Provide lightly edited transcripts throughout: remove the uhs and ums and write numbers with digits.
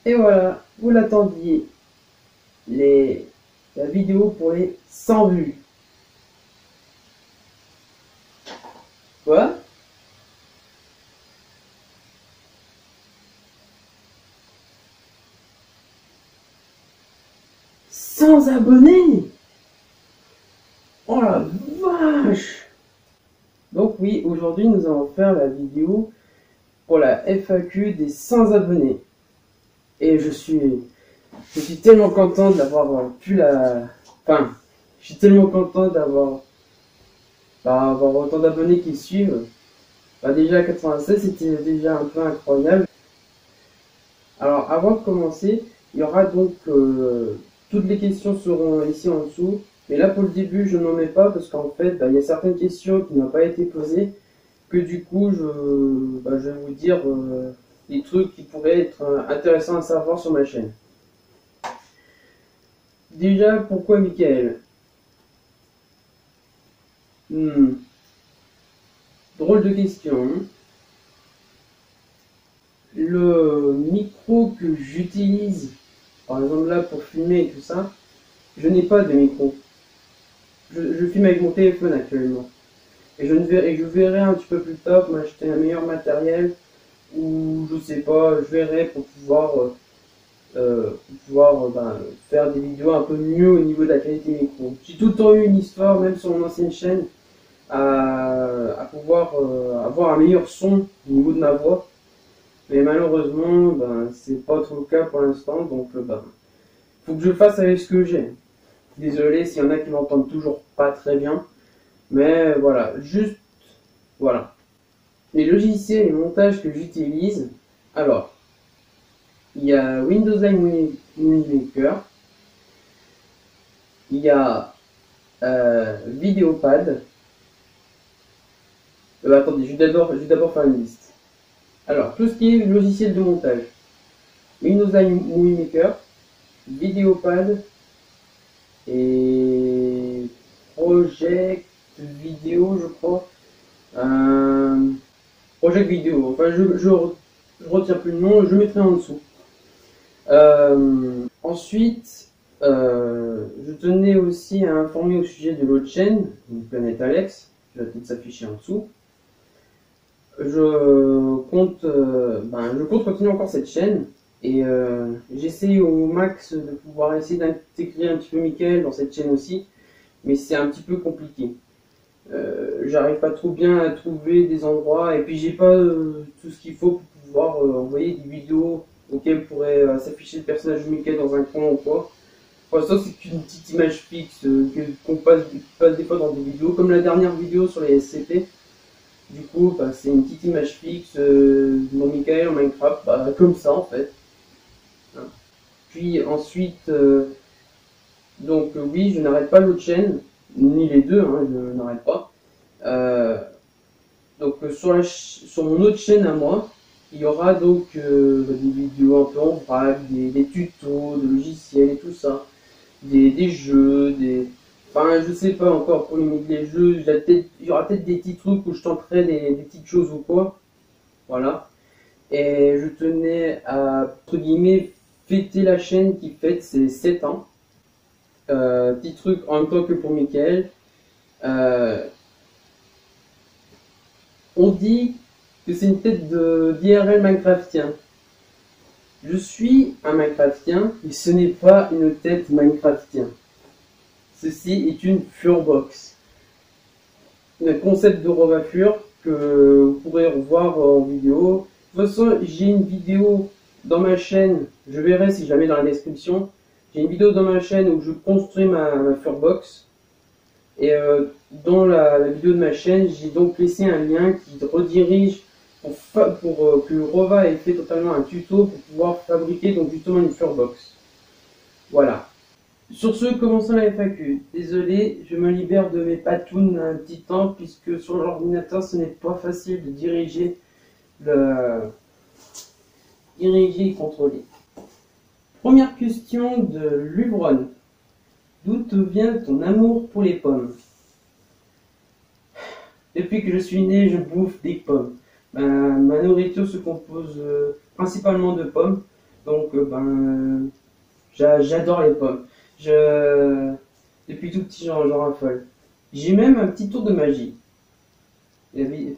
Et voilà, vous l'attendiez, la vidéo pour les 100 vues. Quoi? 100 abonnés? Oh la vache! Donc oui, aujourd'hui nous allons faire la vidéo pour la FAQ des 100 abonnés. Et je suis tellement content d'avoir pu la... Enfin, je suis tellement content avoir autant d'abonnés qui suivent. Bah déjà 96 c'était déjà un peu incroyable. Alors avant de commencer, il y aura donc toutes les questions seront ici en dessous. Mais là pour le début je n'en mets pas parce qu'en fait bah, il y a certaines questions qui n'ont pas été posées que du coup je vais vous dire des trucs qui pourraient être intéressants à savoir sur ma chaîne. Déjà pourquoi Michael? Drôle de question. Hein. Le micro que j'utilise, par exemple là pour filmer et tout ça, je n'ai pas de micro. Je filme avec mon téléphone actuellement. Et je verrai un petit peu plus tard pour m'acheter un meilleur matériel ou je sais pas, je verrai pour pouvoir faire des vidéos un peu mieux au niveau de la qualité micro. J'ai tout le temps eu une histoire, même sur mon ancienne chaîne, à pouvoir avoir un meilleur son au niveau de ma voix. Mais malheureusement, c'est pas trop le cas pour l'instant, donc faut que je fasse avec ce que j'ai. Désolé s'il y en a qui m'entendent toujours pas très bien, mais voilà, juste voilà. Les logiciels et montages que j'utilise, alors, il y a Windows Line Movie Maker, il y a Videopad. Attendez, je vais d'abord faire une liste. Alors, tout ce qui est logiciel de montage, Windows Line Movie Maker, Videopad et Project Vidéo, je crois. Project Vidéo, enfin je retiens plus le nom, je mettrai en dessous. Ensuite, je tenais aussi à informer au sujet de l'autre chaîne, Planète Alex, qui va peut-être s'afficher en dessous. Je compte continuer encore cette chaîne et j'essaie au max de pouvoir essayer d'intégrer un petit peu Mickaël dans cette chaîne aussi, mais c'est un petit peu compliqué. J'arrive pas trop bien à trouver des endroits et puis j'ai pas tout ce qu'il faut pour pouvoir envoyer des vidéos auxquelles pourrait s'afficher le personnage de Mickey dans un coin ou quoi. Pour l'instant c'est qu'une petite image fixe qu'on passe des fois dans des vidéos, comme la dernière vidéo sur les SCP. Du coup c'est une petite image fixe de mon Mickey en Minecraft, comme ça en fait. Hein. Puis ensuite, oui je n'arrête pas l'autre chaîne, ni les deux, hein, je n'arrête pas. Sur mon autre chaîne à moi, il y aura donc des vidéos un peu en vrac, des tutos, de logiciels et tout ça, des jeux, enfin je sais pas encore pour les jeux, il y aura peut-être des petits trucs où je tenterai des petites choses ou quoi, voilà. Et je tenais à, entre guillemets, fêter la chaîne qui fête ses 7 ans. Petit truc en même temps que pour Michael. On dit que c'est une tête d'IRL Minecraftien. Je suis un Minecraftien, mais ce n'est pas une tête Minecraftien. Ceci est une Furbox. Un concept de Rovafur que vous pourrez revoir en vidéo. De toute façon, j'ai une vidéo dans ma chaîne, je verrai si jamais dans la description. J'ai une vidéo dans ma chaîne où je construis ma Furbox. Et dans la vidéo de ma chaîne, j'ai donc laissé un lien qui redirige pour que Rova ait fait totalement un tuto pour pouvoir fabriquer donc justement une Furbox. Voilà. Sur ce, commençons la FAQ. Désolé, je me libère de mes patounes un petit temps puisque sur l'ordinateur ce n'est pas facile de diriger et contrôler. Première question de Lubron. D'où te vient ton amour pour les pommes? Depuis que je suis né, je bouffe des pommes. Ma nourriture se compose principalement de pommes. Donc, j'adore les pommes. Depuis tout petit, j'en raffole. J'ai même un petit tour de magie. Et oui.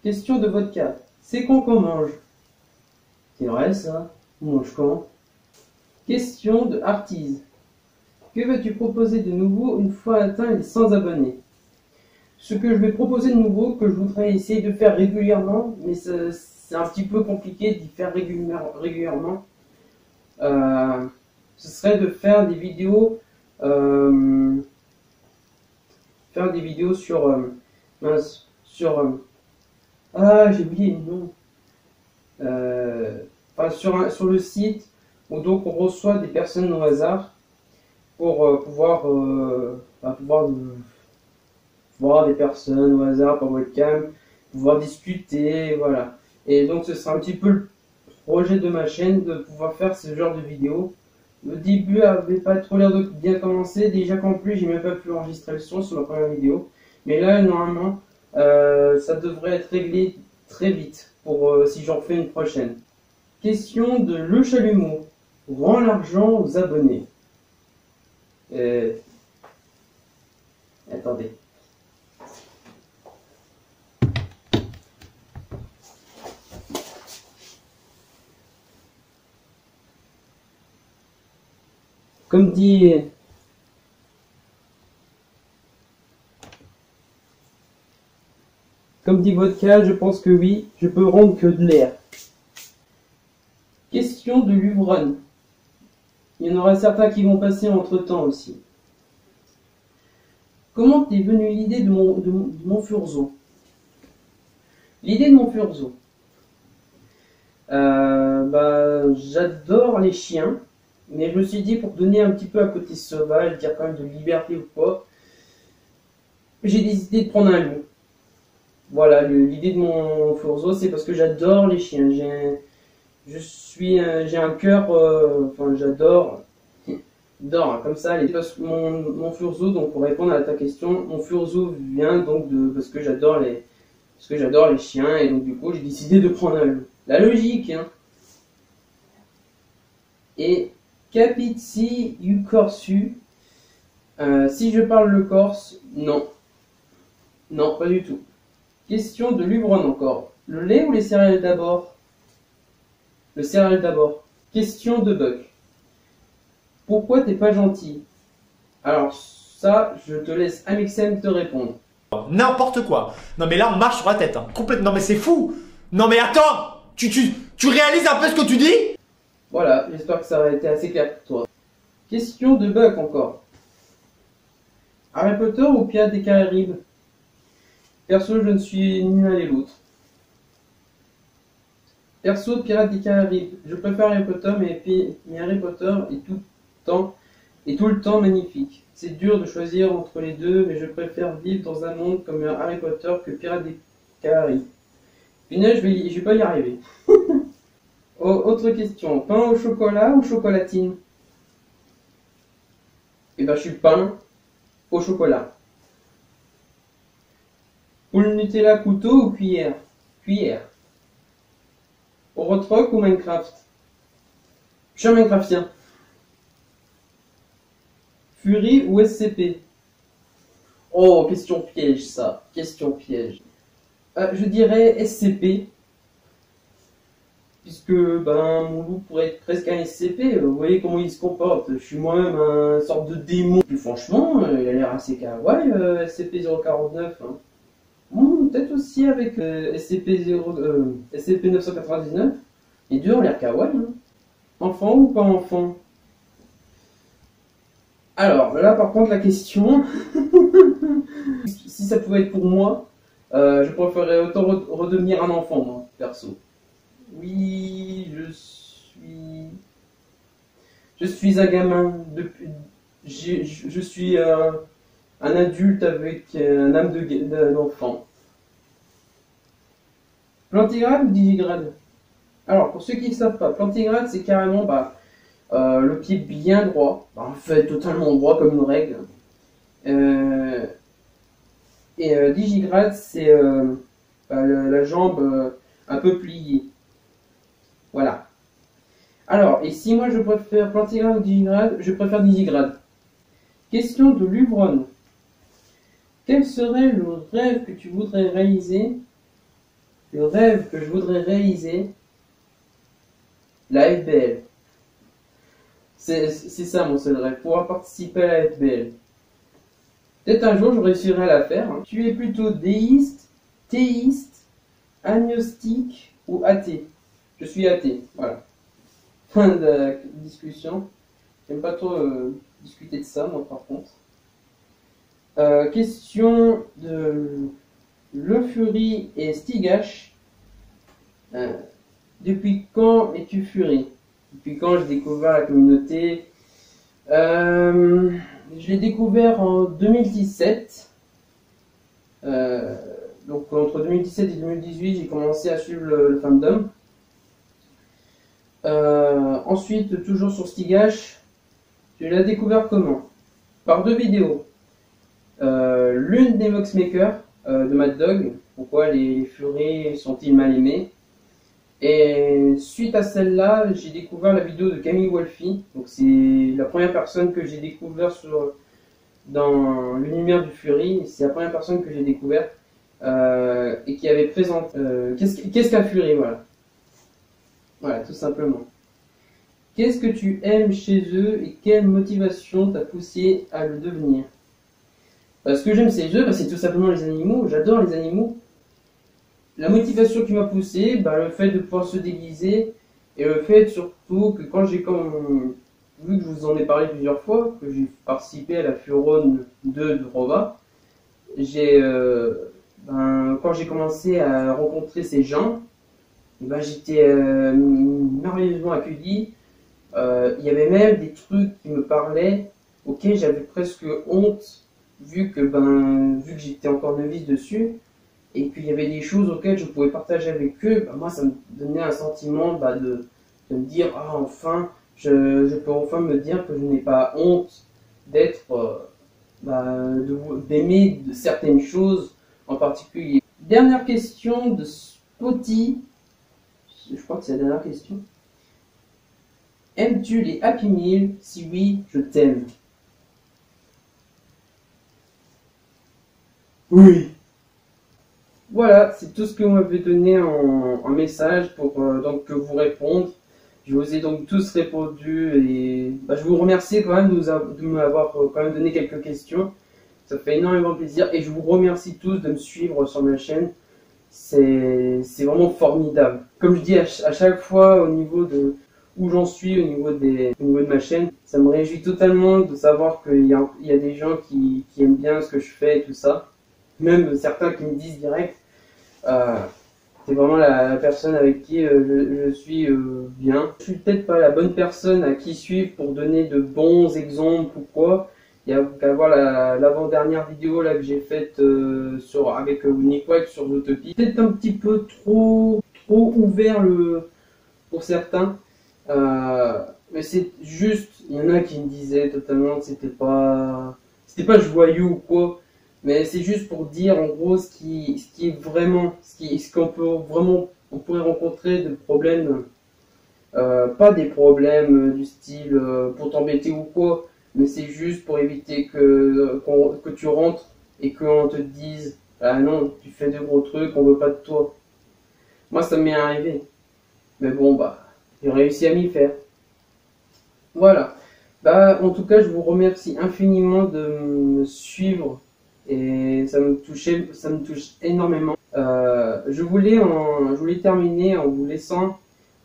Question de vodka. C'est quand qu'on mange? C'est vrai ça? On mange quand? Question de Artise. Que vas-tu proposer de nouveau une fois atteint les 100 abonnés? Ce que je vais proposer de nouveau, que je voudrais essayer de faire régulièrement, mais c'est un petit peu compliqué d'y faire régulièrement, ce serait de faire des vidéos, sur, mince, sur, j'ai oublié le nom, sur le site où donc on reçoit des personnes au hasard pour pouvoir voir des personnes au hasard par webcam, pouvoir discuter, voilà. Et donc ce sera un petit peu le projet de ma chaîne de pouvoir faire ce genre de vidéos. Le début avait pas trop l'air de bien commencer, déjà qu'en plus j'ai même pas pu enregistrer le son sur ma première vidéo. Mais là normalement ça devrait être réglé très vite pour si j'en fais une prochaine. Question de Le Chalumeau. Rends l'argent aux abonnés. Attendez. Comme dit Vodka, je pense que oui, je peux rendre que de l'air. Question de Luvron. Il y en aura certains qui vont passer entre temps aussi. Comment t'es venue l'idée de mon Furzo? L'idée de mon Furzo. J'adore les chiens, mais je me suis dit pour donner un petit peu un côté sauvage, dire quand même de liberté ou quoi, j'ai décidé de prendre un loup. Voilà, l'idée de mon Furzo, c'est parce que j'adore les chiens. J'ai un cœur, j'adore comme ça. Mon Furzo, donc pour répondre à ta question, mon Furzo vient donc parce que j'adore les chiens et donc du coup j'ai décidé de prendre un loup. La logique, hein. Et Capizzi u Corsu, si je parle le corse, non. Non, pas du tout. Question de Lubron encore. Le lait ou les céréales d'abord? Le céréales d'abord. Question de Buck. Pourquoi t'es pas gentil? Alors ça, je te laisse Amixem te répondre. N'importe quoi. Non mais là on marche sur la tête, hein. Complètement. Non mais c'est fou. Non mais attends. Tu réalises un peu ce que tu dis? Voilà, j'espère que ça a été assez clair pour toi. Question de Buck encore. Harry Potter ou Pirates des Caraïbes? Perso, je ne suis ni l'un ni l'autre. Perso, Pirates des Caraïbes. Je préfère Harry Potter, mais Harry Potter est tout le temps magnifique. C'est dur de choisir entre les deux, mais je préfère vivre dans un monde comme Harry Potter que Pirates des Caraïbes. Punaise, je vais pas y arriver. Autre question. Pain au chocolat ou chocolatine? Eh ben, je suis pain au chocolat. Poule Nutella, couteau ou cuillère? Cuillère. Rotrock ou Minecraft? Je suis un Minecraftien. Fury ou SCP? Oh, question piège ça. Question piège. Je dirais SCP. Puisque mon loup pourrait être presque un SCP. Vous voyez comment il se comporte. Je suis moi-même un sorte de démon. Puis franchement, il a l'air assez kawaii, SCP-049. Hein. Peut-être aussi avec SCP-999. Les deux ont l'air kawaii. Hein. Enfant ou pas enfant? Alors, là par contre la question, si ça pouvait être pour moi, je préférerais autant redevenir un enfant, moi, perso. Oui, Je suis un gamin, je suis un adulte avec un âme d'enfant. Plantigrade ou digigrade? Alors, pour ceux qui ne savent pas, plantigrade, c'est carrément le pied bien droit, en fait totalement droit comme une règle. Digigrade, c'est la jambe un peu pliée. Voilà. Alors, et si moi je préfère plantigrade ou digigrade, je préfère digigrade. Question de Luvron. Quel serait le rêve que tu voudrais réaliser? Le rêve que je voudrais réaliser, la FBL. C'est ça mon seul rêve, pouvoir participer à la FBL. Peut-être un jour je réussirai à la faire. Hein. Tu es plutôt déiste, théiste, agnostique ou athée? Je suis athée, voilà. Fin de la discussion. J'aime pas trop discuter de ça, moi, par contre. Question de Le Fury et Stigash. Depuis quand es-tu Fury? Depuis quand j'ai découvert la communauté? Je l'ai découvert en 2017. Donc, entre 2017 et 2018, j'ai commencé à suivre le fandom. Ensuite, toujours sur Stigash, je l'ai découvert comment? Par deux vidéos. L'une des Moxmakers de Mad Dog, pourquoi les Furies sont-ils mal aimés? Et suite à celle-là, j'ai découvert la vidéo de Camille Wolfie. Donc c'est la première personne que j'ai découvert dans l'univers du Fury. C'est la première personne que j'ai découvert et qui avait présenté qu'est-ce qu'un Fury, voilà. Voilà, tout simplement. Qu'est-ce que tu aimes chez eux et quelle motivation t'a poussé à le devenir? Ce que j'aime chez eux, c'est tout simplement les animaux. J'adore les animaux. La motivation qui m'a poussé, le fait de pouvoir se déguiser et le fait surtout que quand j'ai vu que je vous en ai parlé plusieurs fois, que j'ai participé à la Furon 2 de Rova, quand j'ai commencé à rencontrer ces gens, j'étais merveilleusement accueilli. Il y avait même des trucs qui me parlaient, auxquels j'avais presque honte, vu que j'étais encore novice dessus, et qu'il y avait des choses auxquelles je pouvais partager avec eux. Moi, ça me donnait un sentiment de me dire, ah, enfin, je peux enfin me dire que je n'ai pas honte d'aimer certaines choses en particulier. Dernière question de Spotty. Je crois que c'est la dernière question. Aimes-tu les Happy Meal? Si oui, je t'aime. Oui. Voilà, c'est tout ce que vous m'avez donné en message pour donc vous répondre. Je vous ai donc tous répondu et je vous remercie quand même de m'avoir quand même donné quelques questions. Ça fait énormément plaisir et je vous remercie tous de me suivre sur ma chaîne. C'est vraiment formidable. Comme je dis à chaque fois au niveau de où j'en suis au niveau de ma chaîne, ça me réjouit totalement de savoir qu'il y a des gens qui aiment bien ce que je fais et tout ça. Même certains qui me disent direct, c'est vraiment la personne avec qui je suis bien. Je suis peut-être pas la bonne personne à qui suivre pour donner de bons exemples ou quoi. Il y a qu'à voir l'avant-dernière vidéo là que j'ai faite avec Nick White sur Zootopie. Peut-être un petit peu trop ouvert pour certains. Mais c'est juste, il y en a qui me disaient totalement que c'était pas joyeux ou quoi. Mais c'est juste pour dire en gros ce qui est vraiment, on pourrait rencontrer de problèmes, pas des problèmes du style pour t'embêter ou quoi, mais c'est juste pour éviter que tu rentres et qu'on te dise ah non, tu fais de gros trucs, on veut pas de toi. Moi ça m'est arrivé, mais bon j'ai réussi à m'y faire. Voilà. En tout cas je vous remercie infiniment de me suivre. Et ça me touche énormément. Je voulais terminer en vous laissant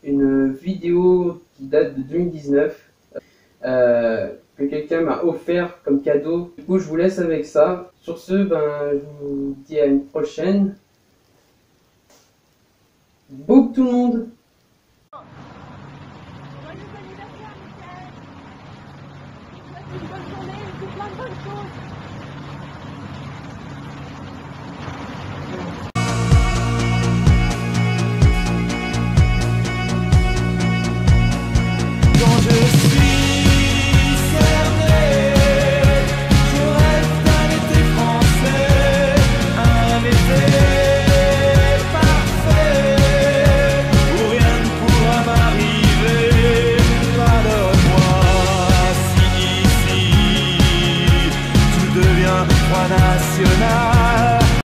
une vidéo qui date de 2019 que quelqu'un m'a offert comme cadeau. Du coup, je vous laisse avec ça. Sur ce, je vous dis à une prochaine. Beau tout le monde! une bonne journée, je vous plein de bonnes choses.